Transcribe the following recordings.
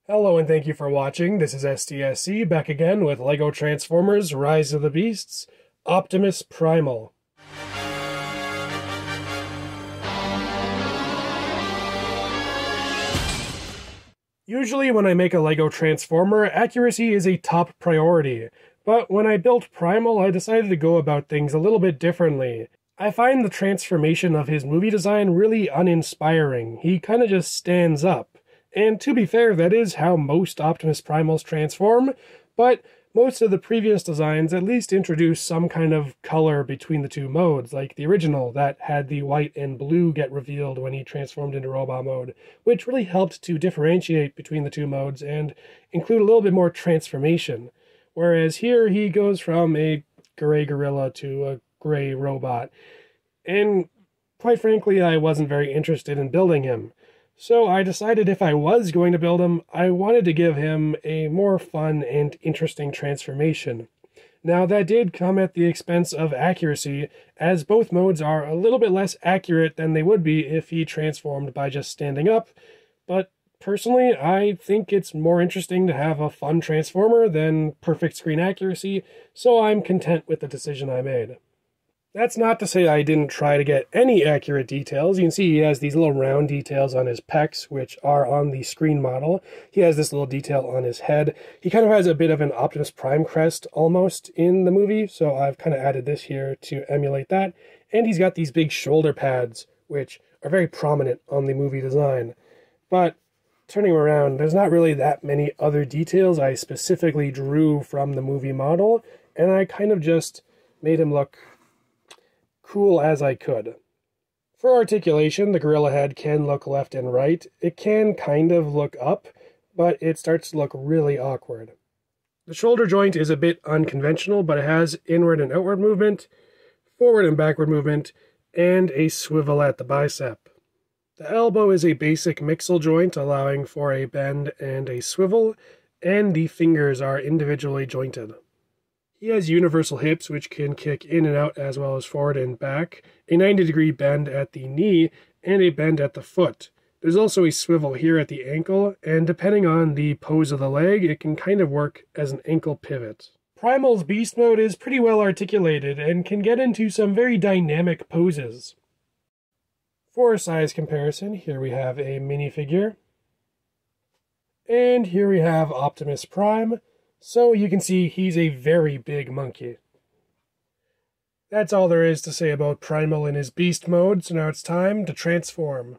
Hello and thank you for watching. This is STSC back again with LEGO Transformers Rise of the Beasts, Optimus Primal. Usually when I make a LEGO Transformer, accuracy is a top priority, but when I built Primal, I decided to go about things a little bit differently. I find the transformation of his movie design really uninspiring. He kind of just stands up. And to be fair, that is how most Optimus Primals transform, but most of the previous designs at least introduce some kind of color between the two modes, like the original that had the white and blue get revealed when he transformed into robot mode, which really helped to differentiate between the two modes and include a little bit more transformation. Whereas here he goes from a gray gorilla to a gray robot, and quite frankly I wasn't very interested in building him. So I decided if I was going to build him, I wanted to give him a more fun and interesting transformation. Now that did come at the expense of accuracy, as both modes are a little bit less accurate than they would be if he transformed by just standing up, but personally I think it's more interesting to have a fun transformer than perfect screen accuracy, so I'm content with the decision I made. That's not to say I didn't try to get any accurate details. You can see he has these little round details on his pecs, which are on the screen model. He has this little detail on his head. He kind of has a bit of an Optimus Prime crest almost in the movie, so I've kind of added this here to emulate that. And he's got these big shoulder pads, which are very prominent on the movie design. But turning around, there's not really that many other details I specifically drew from the movie model, and I kind of just made him look cool as I could. For articulation, the gorilla head can look left and right. It can kind of look up, but it starts to look really awkward. The shoulder joint is a bit unconventional, but it has inward and outward movement, forward and backward movement, and a swivel at the bicep. The elbow is a basic mixel joint, allowing for a bend and a swivel, and the fingers are individually jointed. He has universal hips, which can kick in and out as well as forward and back, a 90-degree bend at the knee, and a bend at the foot. There's also a swivel here at the ankle, and depending on the pose of the leg, it can kind of work as an ankle pivot. Primal's beast mode is pretty well articulated and can get into some very dynamic poses. For a size comparison, here we have a minifigure, and here we have Optimus Prime. So you can see he's a very big monkey. That's all there is to say about Primal in his beast mode, so now it's time to transform.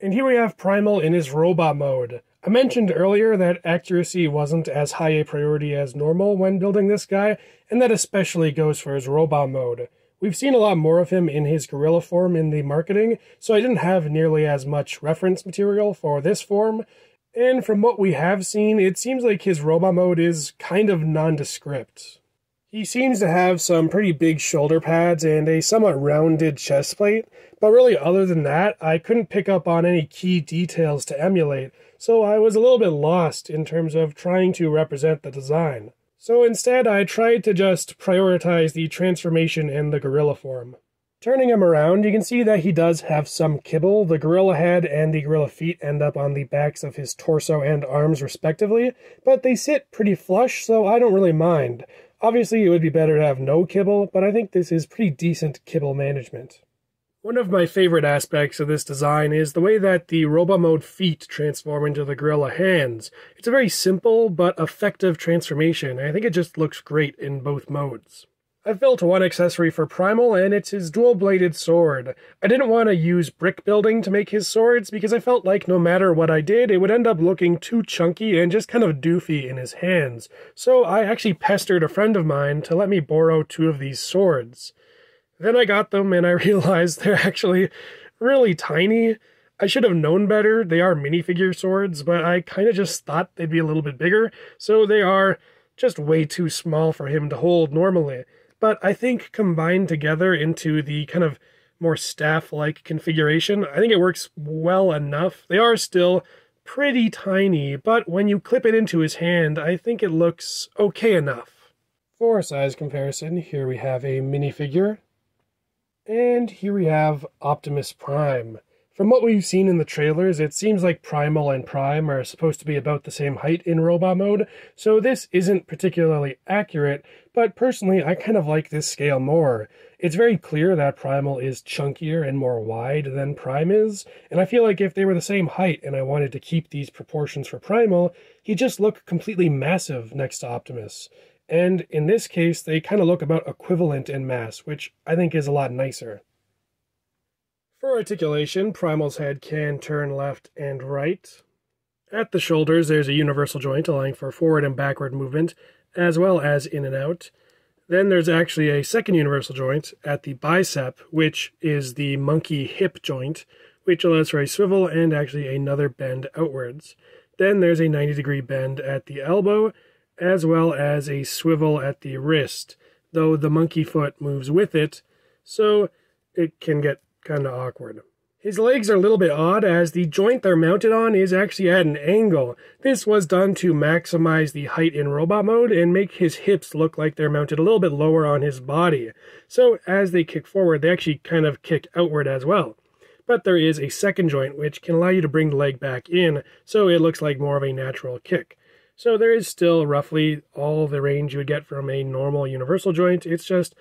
And here we have Primal in his robot mode. I mentioned earlier that accuracy wasn't as high a priority as normal when building this guy, and that especially goes for his robot mode. We've seen a lot more of him in his gorilla form in the marketing, so I didn't have nearly as much reference material for this form, and from what we have seen, it seems like his robot mode is kind of nondescript. He seems to have some pretty big shoulder pads and a somewhat rounded chest plate, but really other than that, I couldn't pick up on any key details to emulate, so I was a little bit lost in terms of trying to represent the design. So instead, I tried to just prioritize the transformation and the gorilla form. Turning him around, you can see that he does have some kibble. The gorilla head and the gorilla feet end up on the backs of his torso and arms respectively, but they sit pretty flush, so I don't really mind. Obviously, it would be better to have no kibble, but I think this is pretty decent kibble management. One of my favorite aspects of this design is the way that the robot mode feet transform into the gorilla hands. It's a very simple but effective transformation, and I think it just looks great in both modes. I've built one accessory for Primal, and it's his dual-bladed sword. I didn't want to use brick building to make his swords because I felt like no matter what I did, it would end up looking too chunky and just kind of doofy in his hands. So I actually pestered a friend of mine to let me borrow 2 of these swords. Then I got them and I realized they're actually really tiny. I should have known better. They are minifigure swords, but I kind of just thought they'd be a little bit bigger, so they are just way too small for him to hold normally. But I think combined together into the kind of more staff-like configuration, I think it works well enough. They are still pretty tiny, but when you clip it into his hand, I think it looks okay enough. For a size comparison, here we have a minifigure, and here we have Optimus Prime. From what we've seen in the trailers, it seems like Primal and Prime are supposed to be about the same height in robot mode, so this isn't particularly accurate, but personally I kind of like this scale more. It's very clear that Primal is chunkier and more wide than Prime is, and I feel like if they were the same height and I wanted to keep these proportions for Primal, he'd just look completely massive next to Optimus. And in this case, they kind of look about equivalent in mass, which I think is a lot nicer. For articulation, Primal's head can turn left and right. At the shoulders, there's a universal joint allowing for forward and backward movement, as well as in and out. Then there's actually a second universal joint at the bicep, which is the monkey hip joint, which allows for a swivel and actually another bend outwards. Then there's a 90-degree bend at the elbow, as well as a swivel at the wrist, though the monkey foot moves with it, so it can get kind of awkward. His legs are a little bit odd as the joint they're mounted on is actually at an angle. This was done to maximize the height in robot mode and make his hips look like they're mounted a little bit lower on his body. So as they kick forward, they actually kind of kick outward as well. But there is a second joint which can allow you to bring the leg back in, so it looks like more of a natural kick. So there is still roughly all the range you would get from a normal universal joint. It's just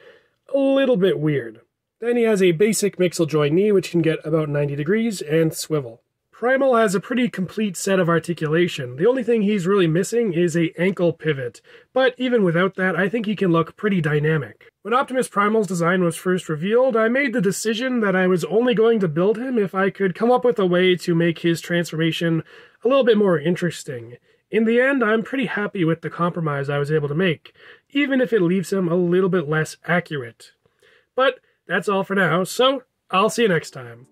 a little bit weird. Then he has a basic mixel joint knee, which can get about 90 degrees, and swivel. Primal has a pretty complete set of articulation. The only thing he's really missing is a ankle pivot, but even without that, I think he can look pretty dynamic. When Optimus Primal's design was first revealed, I made the decision that I was only going to build him if I could come up with a way to make his transformation a little bit more interesting. In the end, I'm pretty happy with the compromise I was able to make, even if it leaves him a little bit less accurate. But that's all for now, so I'll see you next time.